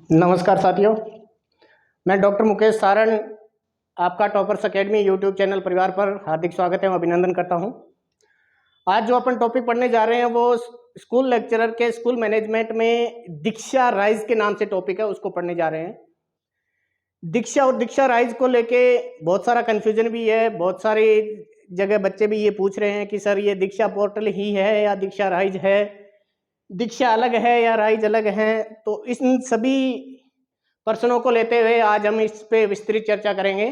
नमस्कार साथियों, मैं डॉक्टर मुकेश सारण आपका टॉपर्स एकेडमी यूट्यूब चैनल परिवार पर हार्दिक स्वागत है, अभिनंदन करता हूं। आज जो अपन टॉपिक पढ़ने जा रहे हैं वो स्कूल लेक्चरर के स्कूल मैनेजमेंट में दीक्षा राइज के नाम से टॉपिक है, उसको पढ़ने जा रहे हैं। दीक्षा और दीक्षा राइज को लेके बहुत सारा कन्फ्यूजन भी है। बहुत सारी जगह बच्चे भी ये पूछ रहे हैं कि सर ये दीक्षा पोर्टल ही है या दीक्षा राइज है, दीक्षा अलग है या राइज अलग है। तो इन सभी प्रश्नों को लेते हुए आज हम इस पे विस्तृत चर्चा करेंगे।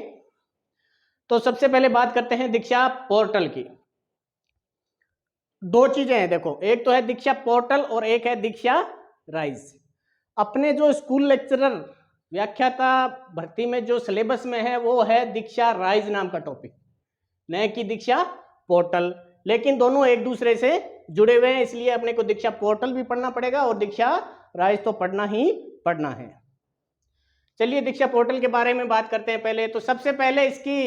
तो सबसे पहले बात करते हैं दीक्षा पोर्टल की। दो चीजें हैं, देखो, एक तो है दीक्षा पोर्टल और एक है दीक्षा राइज। अपने जो स्कूल लेक्चरर व्याख्याता भर्ती में जो सिलेबस में है वो है दीक्षा राइज नाम का टॉपिक, न कि दीक्षा पोर्टल। लेकिन दोनों एक दूसरे से जुड़े हुए हैं, इसलिए अपने को दीक्षा पोर्टल भी पढ़ना पड़ेगा और दीक्षा राइज तो पढ़ना ही पढ़ना है। चलिए दीक्षा पोर्टल के बारे में बात करते हैं। पहले तो सबसे पहले इसकी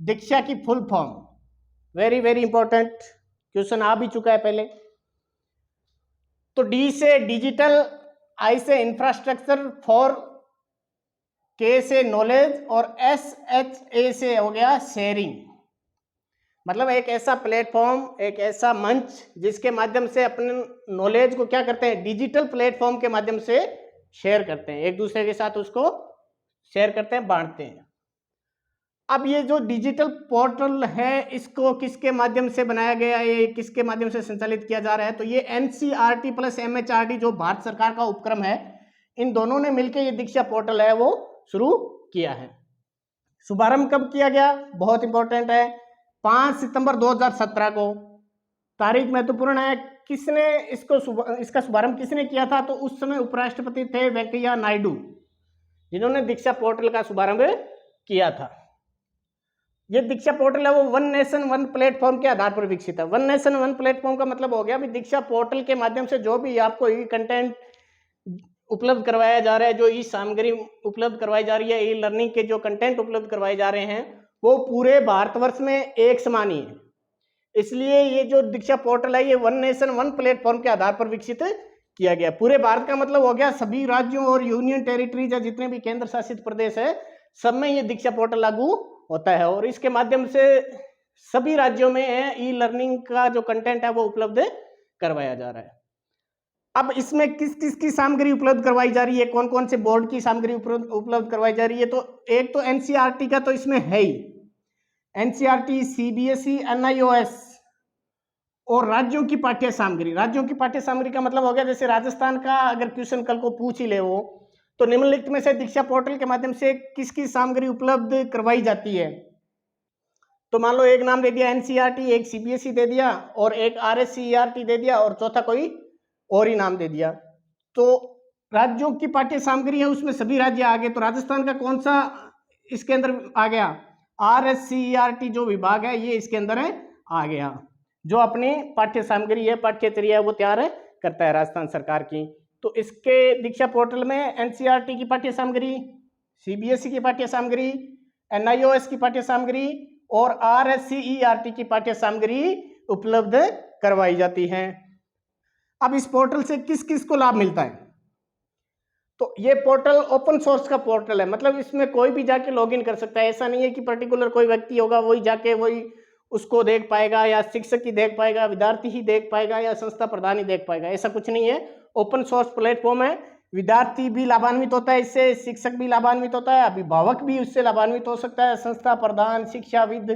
दीक्षा की full form, very very important question आ भी चुका है पहले। तो डी से डिजिटल, आई से इंफ्रास्ट्रक्चर, फॉर के से नॉलेज और एस एच ए से हो गया शेयरिंग। मतलब एक ऐसा प्लेटफॉर्म, एक ऐसा मंच जिसके माध्यम से अपने नॉलेज को क्या करते हैं, डिजिटल प्लेटफॉर्म के माध्यम से शेयर करते हैं, एक दूसरे के साथ उसको शेयर करते हैं, बांटते हैं। अब ये जो डिजिटल पोर्टल है इसको किसके माध्यम से बनाया गया है, ये किसके माध्यम से संचालित किया जा रहा है? तो ये एनसीईआरटी प्लस एमएचआरडी जो भारत सरकार का उपक्रम है, इन दोनों ने मिलकर ये दीक्षा पोर्टल है वो शुरू किया है। शुभारंभ कब किया गया, बहुत इंपॉर्टेंट है, 5 सितंबर 2017 को। तारीख महत्वपूर्ण है। किसने इसका शुभारंभ किसने किया था? तो उस समय उपराष्ट्रपति थे वेंकैया नायडू, जिन्होंने दीक्षा पोर्टल का शुभारंभ किया था। ये दीक्षा पोर्टल है वो वन नेशन वन प्लेटफॉर्म के आधार पर विकसित है। वन नेशन वन प्लेटफॉर्म का मतलब हो गया भी दीक्षा पोर्टल के माध्यम से जो भी आपको ई कंटेंट उपलब्ध करवाया जा रहा है, जो ई सामग्री उपलब्ध करवाई जा रही है, ई लर्निंग के जो कंटेंट उपलब्ध करवाए जा रहे हैं, वो पूरे भारतवर्ष में एक समान ही है। इसलिए ये जो दीक्षा पोर्टल है ये वन नेशन वन प्लेटफॉर्म के आधार पर विकसित किया गया। पूरे भारत का मतलब हो गया सभी राज्यों और यूनियन टेरिटरीज या जितने भी केंद्र शासित प्रदेश है, सब में ये दीक्षा पोर्टल लागू होता है और इसके माध्यम से सभी राज्यों में ई लर्निंग का जो कंटेंट है वो उपलब्ध करवाया जा रहा है। अब इसमें किस किस की सामग्री उपलब्ध करवाई जा रही है, कौन कौन से बोर्ड की सामग्री उपलब्ध करवाई जा रही है? तो एक तो एनसीईआरटी का तो इसमें है ही, एनसीईआरटी, सीबीएसई, एनआईओएस और राज्यों की पाठ्य सामग्री। राज्यों की पाठ्य सामग्री का मतलब हो गया जैसे राजस्थान का अगर क्वेश्चन कल को पूछ ही ले वो, तो निम्नलिखित में से दीक्षा पोर्टल के माध्यम से किसकी सामग्री उपलब्ध करवाई जाती है? तो मान लो एक नाम दे दिया एनसीईआरटी, एक सीबीएसई दे दिया और एक आरएससीईआरटी दे दिया और चौथा कोई और ही नाम दे दिया। तो राज्यों की पाठ्य सामग्री है उसमें सभी राज्य आ गए। तो राजस्थान का कौन सा इसके अंदर आ गया? आरएससीईआरटी जो विभाग है ये इसके अंदर है, आ गया, जो अपनी पाठ्य सामग्री है, पाठ्यचर्या है वो तैयार करता है राजस्थान सरकार की। तो इसके दीक्षा पोर्टल में एनसीईआरटी की पाठ्य सामग्री, सीबीएसई की पाठ्य सामग्री, एनआईओएस की पाठ्य सामग्री और आरएससीईआरटी की पाठ्य सामग्री उपलब्ध करवाई जाती है। अब इस पोर्टल से किस किस को लाभ मिलता है? तो ये पोर्टल ओपन सोर्स का पोर्टल है, मतलब इसमें कोई भी जाके लॉगिन कर सकता है। ऐसा नहीं है कि पर्टिकुलर कोई व्यक्ति होगा वही जाके वही उसको देख पाएगा, या शिक्षक ही देख पाएगा, विद्यार्थी ही देख पाएगा, या संस्था प्रधान ही देख पाएगा, ऐसा कुछ नहीं है। ओपन सोर्स प्लेटफॉर्म है, विद्यार्थी भी लाभान्वित होता है इससे, शिक्षक भी लाभान्वित होता है, अभिभावक भी उससे लाभान्वित हो सकता है, संस्था प्रधान, शिक्षाविद,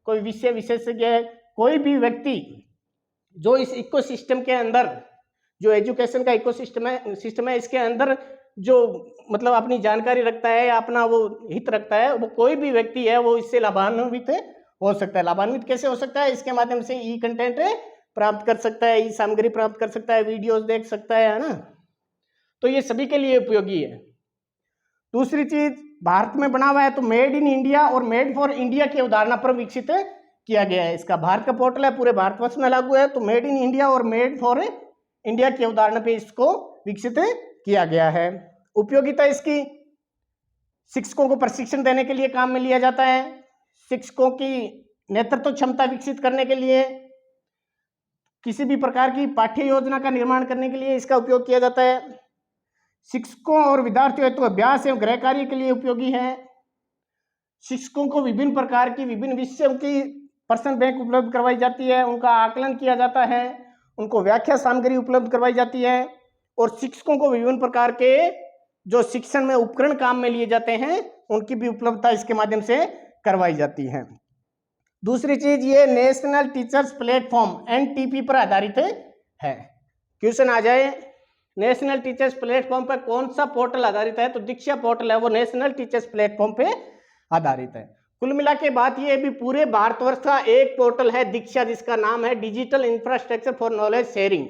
कोई विषय विशेषज्ञ, कोई भी व्यक्ति जो इस इकोसिस्टम के अंदर, जो एजुकेशन का इकोसिस्टम है इसके अंदर जो मतलब अपनी जानकारी रखता है या अपना वो हित रखता है, वो कोई भी व्यक्ति है वो इससे लाभान्वित हो सकता है। लाभान्वित कैसे हो सकता है? इसके माध्यम से ई कंटेंट प्राप्त कर सकता है, ई सामग्री प्राप्त कर सकता है, वीडियोस देख सकता है ना। तो ये सभी के लिए उपयोगी है। दूसरी चीज, भारत में बना हुआ है तो मेड इन इंडिया और मेड फॉर इंडिया की अवधारणा पर विकसित किया गया है। इसका भारत का पोर्टल है, पूरे भारतवर्ष में लागू है, तो मेड इन इंडिया और मेड फॉर इंडिया की अवधारणा पे इसको विकसित किया गया है। उपयोगिता इसकी, शिक्षकों को प्रशिक्षण देने के लिए काम में लिया जाता है, शिक्षकों की नेतृत्व क्षमता विकसित करने के लिए, किसी भी प्रकार की पाठ्य योजना का निर्माण करने के लिए इसका उपयोग किया जाता है। शिक्षकों और विद्यार्थियों हेतु अभ्यास एवं गृह कार्य के लिए उपयोगी है। शिक्षकों को विभिन्न प्रकार की विभिन्न विषयों की प्रश्न बैंक उपलब्ध करवाई जाती है, उनका आकलन किया जाता है, उनको व्याख्या सामग्री उपलब्ध करवाई जाती है, और शिक्षकों को विभिन्न प्रकार के जो शिक्षण में उपकरण काम में लिए जाते हैं उनकी भी उपलब्धता इसके माध्यम से करवाई जाती है। दूसरी चीज, ये नेशनल टीचर्स प्लेटफॉर्म एनटीपी पर आधारित है। क्वेश्चन आ जाए, नेशनल टीचर्स प्लेटफॉर्म पर कौन सा पोर्टल आधारित है, तो दीक्षा पोर्टल है वो नेशनल टीचर्स प्लेटफॉर्म पे आधारित है। कुल मिला के बात ये भी पूरे भारतवर्ष का एक पोर्टल है दीक्षा, जिसका नाम है digital infrastructure for knowledge sharing,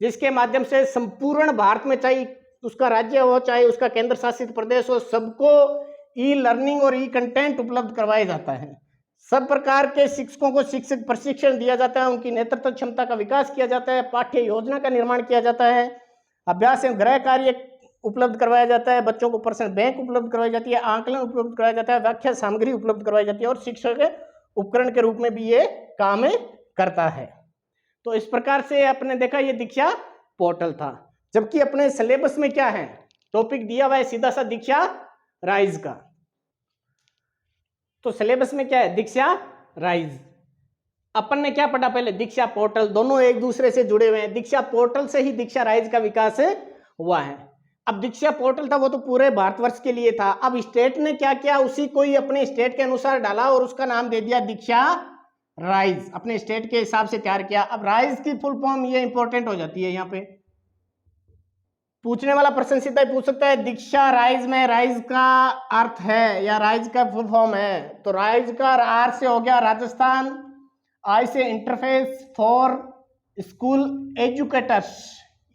जिसके माध्यम से संपूर्ण भारत में, चाहे उसका राज्य हो चाहे उसका केंद्र शासित प्रदेश हो, सबको ई लर्निंग और ई कंटेंट उपलब्ध करवाया जाता है। सब प्रकार के शिक्षकों को शिक्षक प्रशिक्षण दिया जाता है, उनकी नेतृत्व क्षमता का विकास किया जाता है, पाठ्य योजना का निर्माण किया जाता है, अभ्यास एवं गृह कार्य उपलब्ध करवाया जाता है, बच्चों को प्रश्न बैंक उपलब्ध करवाई जाती है, आकलन उपलब्ध करवाया जाता है, व्याख्या सामग्री उपलब्ध करवाई जाती है, और शिक्षक के उपकरण के रूप में भी ये काम करता है। तो इस प्रकार से आपने देखा ये दीक्षा पोर्टल था। जबकि अपने सिलेबस में क्या है, टॉपिक दिया हुआ है सीधा सा दीक्षा राइज का। तो सिलेबस में क्या है, दीक्षा राइज। अपन ने क्या पढ़ा पहले, दीक्षा पोर्टल, दोनों एक दूसरे से जुड़े हुए हैं। दीक्षा पोर्टल से ही दीक्षा राइज का विकास हुआ है। अब दीक्षा पोर्टल था वो तो पूरे भारतवर्ष के लिए था, अब स्टेट ने क्या किया, उसी को ही अपने स्टेट के अनुसार डाला और उसका नाम दे दिया दीक्षा राइज, अपने स्टेट के हिसाब से तैयार किया। अब राइज की फुल फॉर्म ये इंपॉर्टेंट हो जाती है, यहाँ पे पूछने वाला प्रश्न सीधा ही पूछ सकता है, दीक्षा राइज में राइज का अर्थ है या राइज का फुल फॉर्म है, तो राइज का आर से हो गया राजस्थान, आई से इंटरफेस फॉर स्कूल एजुकेटर्स,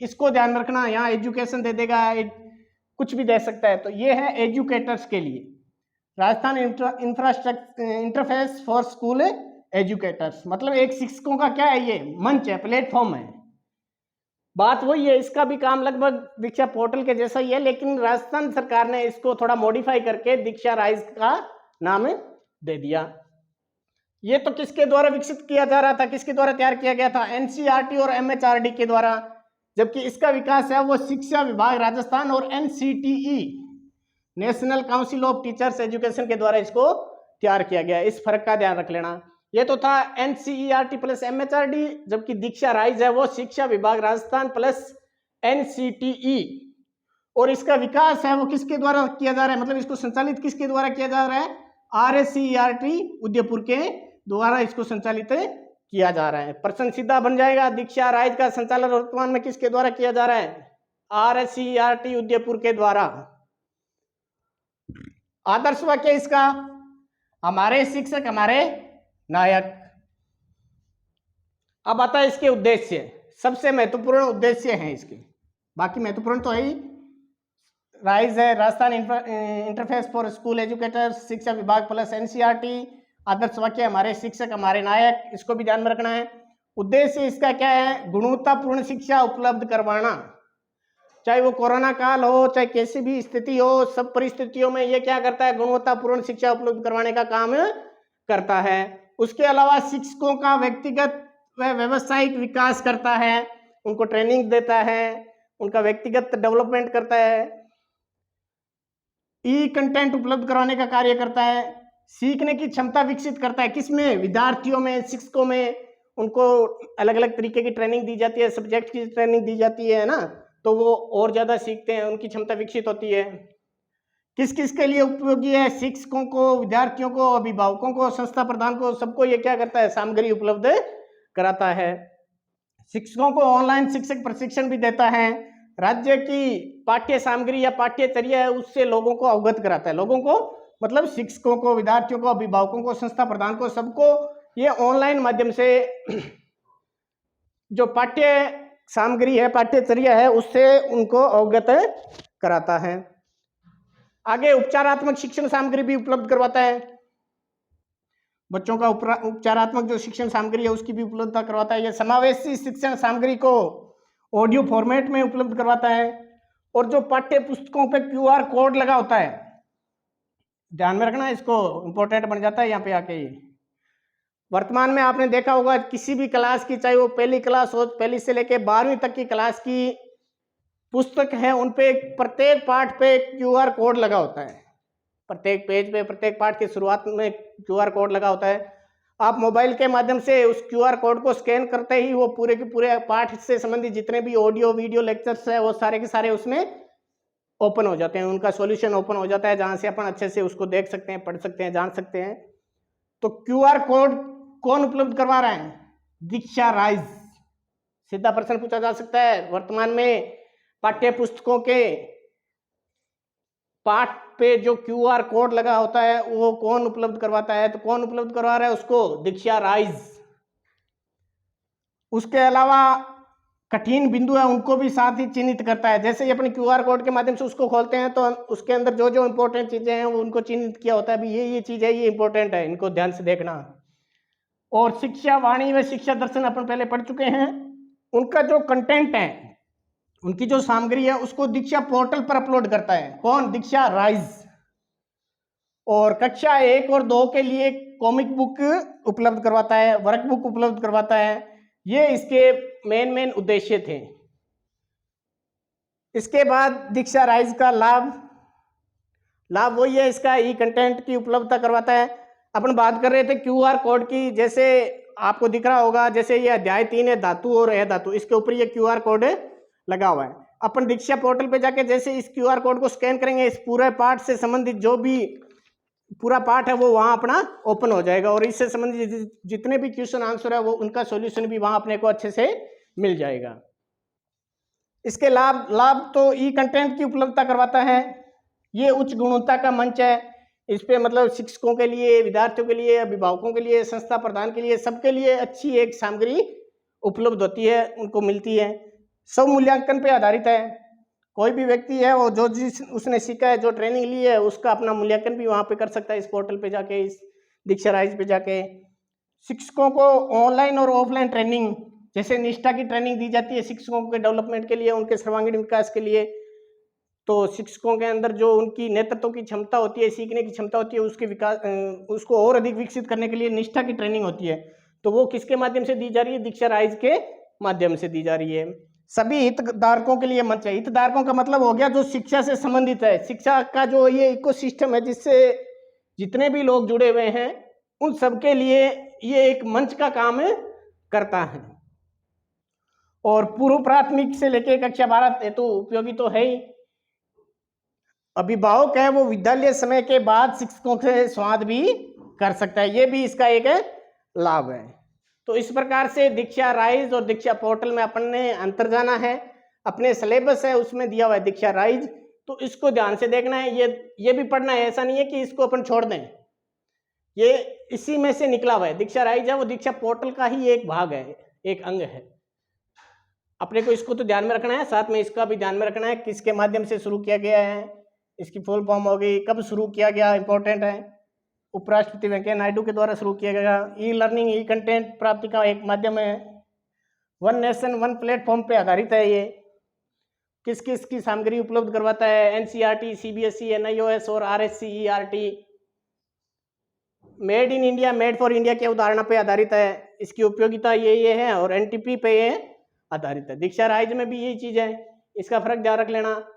इसको ध्यान रखना, यहाँ एजुकेशन दे देगा, कुछ भी दे सकता है, तो ये है एजुकेटर्स के लिए, Rajasthan infrastructure interface for school educators, मतलब एक शिक्षकों का क्या है, ये मंच है, प्लेटफॉर्म है। बात वही है, इसका भी काम लगभग दीक्षा पोर्टल के जैसा ही है, लेकिन राजस्थान सरकार ने इसको थोड़ा मॉडिफाई करके दीक्षा राइज का नाम दे दिया। ये तो किसके द्वारा विकसित किया जा रहा था, किसके द्वारा तैयार किया गया था, एनसीईआरटी और एमएचआरडी के द्वारा, जबकि इसका विकास है वो शिक्षा विभाग राजस्थान और NCTE national council of teachers education के द्वारा इसको तैयार किया गया। इस फर्क का ध्यान रख लेना। ये तो था एनसीईआरटी प्लस एमएचआरडी, जबकि दीक्षा राइज है वो शिक्षा विभाग राजस्थान प्लस एनसीटीई, और इसका विकास है वो किसके द्वारा किया जा रहा है, मतलब इसको संचालित किसके द्वारा किया जा रहा है, आरएससीईआरटी उदयपुर के द्वारा इसको संचालित किया जा रहा है। प्रश्न सीधा बन जाएगा, दीक्षा राइज का संचालन वर्तमान में किसके द्वारा किया जा रहा है, आरएससीईआरटी उदयपुर के द्वारा। आदर्श वाक्य इसका, हमारे शिक्षक हमारे नायक। अब आता है इसके उद्देश्य, सबसे महत्वपूर्ण उद्देश्य हैं इसके, बाकी महत्वपूर्ण तो है ही, राइज है Rajasthan interface for school educators, शिक्षा विभाग प्लस एनसीईआरटी, आदर्श वाक्य हमारे शिक्षक हमारे नायक, इसको भी ध्यान में रखना है। उद्देश्य इसका क्या है, गुणवत्तापूर्ण शिक्षा उपलब्ध करवाना, चाहे वो कोरोना काल हो चाहे कैसी भी स्थिति हो, सब परिस्थितियों में ये क्या करता है, गुणवत्तापूर्ण शिक्षा उपलब्ध करवाने का काम करता है। उसके अलावा शिक्षकों का व्यक्तिगत व व्यावसायिक विकास करता है, उनको ट्रेनिंग देता है, उनका व्यक्तिगत डेवलपमेंट करता है, ई कंटेंट उपलब्ध करवाने का कार्य करता है, सीखने की क्षमता विकसित करता है, किसमें, विद्यार्थियों में, शिक्षकों में, उनको अलग अलग तरीके की ट्रेनिंग दी जाती है, सब्जेक्ट की ट्रेनिंग दी जाती है ना, तो वो और ज़्यादा सीखते हैं, उनकी क्षमता विकसित होती है। किस किस के लिए उपयोगी है, शिक्षकों को, विद्यार्थियों को, अभिभावकों को, संस्था प्रधान को, सबको ये क्या करता है, सामग्री उपलब्ध कराता है। शिक्षकों को ऑनलाइन शिक्षक प्रशिक्षण भी देता है, राज्य की पाठ्य सामग्री या पाठ्यचर्या है उससे लोगों को अवगत कराता है, लोगों को मतलब शिक्षकों को, विद्यार्थियों को, अभिभावकों को, संस्था प्रधान को, सबको ये ऑनलाइन माध्यम से जो पाठ्य सामग्री है, पाठ्यचर्या है, उससे उनको अवगत कराता है। आगे उपचारात्मक शिक्षण सामग्री भी उपलब्ध करवाता है, बच्चों का उपचारात्मक जो शिक्षण सामग्री है उसकी भी उपलब्धता करवाता है। यह समावेशी शिक्षण सामग्री को ऑडियो फॉर्मेट में उपलब्ध करवाता है, और जो पाठ्य पुस्तकों पे क्यूआर कोड लगा होता है, ध्यान में रखना, इसको इंपॉर्टेंट बन जाता है यहाँ पे आके। ये वर्तमान में आपने देखा होगा किसी भी क्लास की, चाहे वो पहली क्लास हो, पहली से लेके 12वीं तक की क्लास की पुस्तक है उन पे प्रत्येक पाठ पे QR कोड लगा होता है, प्रत्येक पेज पे, प्रत्येक पाठ की शुरुआत में QR कोड लगा होता है। आप मोबाइल के माध्यम से उस QR कोड को स्कैन करते ही वो पूरे के पूरे पाठ से संबंधित जितने भी ऑडियो वीडियो लेक्चर्स है वो सारे के सारे उसमें ओपन हो जाते हैं, उनका सॉल्यूशन ओपन हो जाता है, जहां से अपन अच्छे से उसको देख सकते हैं, पढ़ सकते हैं, जान सकते हैं। तो QR कोड कौन उपलब्ध करवा रहा है? दीक्षा राइज। सीधा प्रश्न पूछा जा सकता है, वर्तमान में पाठ्य पुस्तकों के पाठ पे जो QR कोड लगा होता है वो कौन उपलब्ध करवाता है? तो कौन उपलब्ध करवा रहा है उसको? दीक्षा राइज। उसके अलावा कठिन बिंदु है उनको भी साथ ही चिन्हित करता है। जैसे ही अपने QR कोड के माध्यम से उसको खोलते हैं तो उसके अंदर जो जो इंपॉर्टेंट चीजें हैं वो उनको चिन्हित किया होता है, भी ये चीज है, ये इंपॉर्टेंट है, इनको ध्यान से देखना। और शिक्षा वाणी व शिक्षा दर्शन अपन पहले पढ़ चुके हैं, उनका जो कंटेंट है, उनकी जो सामग्री है उसको दीक्षा पोर्टल पर अपलोड करता है। कौन? दीक्षा राइज। और कक्षा 1 और 2 के लिए कॉमिक बुक उपलब्ध करवाता है, वर्क बुक उपलब्ध करवाता है। ये इसके मेन उद्देश्य थे। इसके बाद दीक्षा राइज का लाभ वही है, इसका ई कंटेंट की उपलब्धता करवाता है। अपन बात कर रहे थे QR कोड की, जैसे आपको दिख रहा होगा, जैसे ये अध्याय 3 है धातु और अधातु, इसके ऊपर ये QR कोड लगा हुआ है। अपन दीक्षा पोर्टल पे जाके जैसे इस QR कोड को स्कैन करेंगे, इस पूरे पाठ से संबंधित जो भी पूरा पाठ है वो वहां अपना ओपन हो जाएगा, और इससे संबंधित जितने भी क्वेश्चन आंसर है वो उनका सॉल्यूशन भी वहां अपने को अच्छे से मिल जाएगा। इसके लाभ तो ई कंटेंट की उपलब्धता करवाता है। ये उच्च गुणवत्ता का मंच है, इस पे मतलब शिक्षकों के लिए, विद्यार्थियों के लिए, अभिभावकों के लिए, संस्था प्रदान के लिए, सबके लिए अच्छी एक सामग्री उपलब्ध होती है, उनको मिलती है। सब मूल्यांकन पे आधारित है। कोई भी व्यक्ति है वो जो जिस उसने सीखा है, जो ट्रेनिंग ली है, उसका अपना मूल्यांकन भी वहाँ पे कर सकता है, इस पोर्टल पे जाके, इस दीक्षा राइज पे जाके। शिक्षकों को ऑनलाइन और ऑफलाइन ट्रेनिंग, जैसे निष्ठा की ट्रेनिंग दी जाती है शिक्षकों के डेवलपमेंट के लिए, उनके सर्वांगीण विकास के लिए। तो शिक्षकों के अंदर जो उनकी नेतृत्व की क्षमता होती है, सीखने की क्षमता होती है, उसके विकास उसको और अधिक विकसित करने के लिए निष्ठा की ट्रेनिंग होती है। तो वो किसके माध्यम से दी जा रही है? दीक्षा राइज के माध्यम से दी जा रही है। सभी हितधारकों के लिए मंच है। हितधारकों का मतलब हो गया जो शिक्षा से संबंधित है, शिक्षा का जो ये इकोसिस्टम है जिससे जितने भी लोग जुड़े हुए हैं, उन सबके लिए ये एक मंच का काम करता है। और पूर्व प्राथमिक से लेकर कक्षा 12 हेतु उपयोगी तो है ही। अभिभावक है वो विद्यालय समय के बाद शिक्षकों से संवाद भी कर सकता है, ये भी इसका एक लाभ है। तो इस प्रकार से दीक्षा राइज और दीक्षा पोर्टल में अपन ने अंतर जाना है। अपने सिलेबस है उसमें दिया हुआ है दीक्षा राइज, तो इसको ध्यान से देखना है, ये भी पढ़ना है। ऐसा नहीं है कि इसको अपन छोड़ दें, ये इसी में से निकला हुआ है। दीक्षा राइज है वो दीक्षा पोर्टल का ही एक भाग है, एक अंग है। अपने को इसको तो ध्यान में रखना है, साथ में इसका भी ध्यान में रखना है किसके माध्यम से शुरू किया गया है, इसकी फुल फॉर्म होगी, कब शुरू किया गया, इंपॉर्टेंट है। उपराष्ट्रपति वेंकैया नायडू के द्वारा शुरू किया गया। ई लर्निंग, ई कंटेंट प्राप्ति का एक माध्यम है। वन नेशन वन प्लेटफॉर्म पे आधारित है। ये किस किस की सामग्री उपलब्ध करवाता है? NCERT, CBSE, NIOS और RSCERT। Made in India, made for India के उदाहरण पे आधारित है, इसकी उपयोगिता ये है। और NTP पे ये आधारित है। दीक्षा राइज में भी यही चीज है, इसका फर्क ध्यान रख लेना।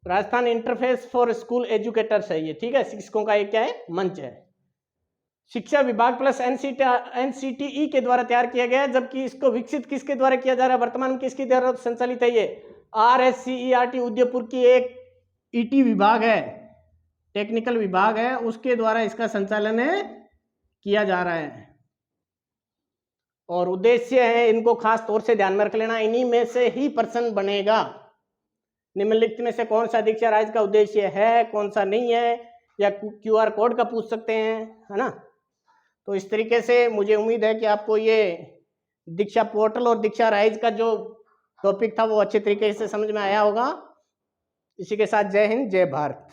Rajasthan interface for school educators है ये, ठीक है, शिक्षकों का एक क्या है? मंच है। शिक्षा विभाग प्लस NCTE के द्वारा तैयार किया गया है, जबकि इसको विकसित किसके द्वारा किया जा रहा है? वर्तमान में किसके द्वारा संचालित है? ये RSCERT उदयपुर की एक ET विभाग है, टेक्निकल विभाग है, उसके द्वारा इसका संचालन किया जा रहा है। और उद्देश्य है, इनको खास तौर से ध्यान में रख लेना, इन्हीं में से ही प्रश्न बनेगा। निम्नलिखित में से कौन सा दीक्षा राइज का उद्देश्य है, कौन सा नहीं है, या QR कोड का पूछ सकते हैं, है ना। तो इस तरीके से मुझे उम्मीद है कि आपको ये दीक्षा पोर्टल और दीक्षा राइज का जो टॉपिक था वो अच्छे तरीके से समझ में आया होगा। इसी के साथ जय हिंद, जय भारत।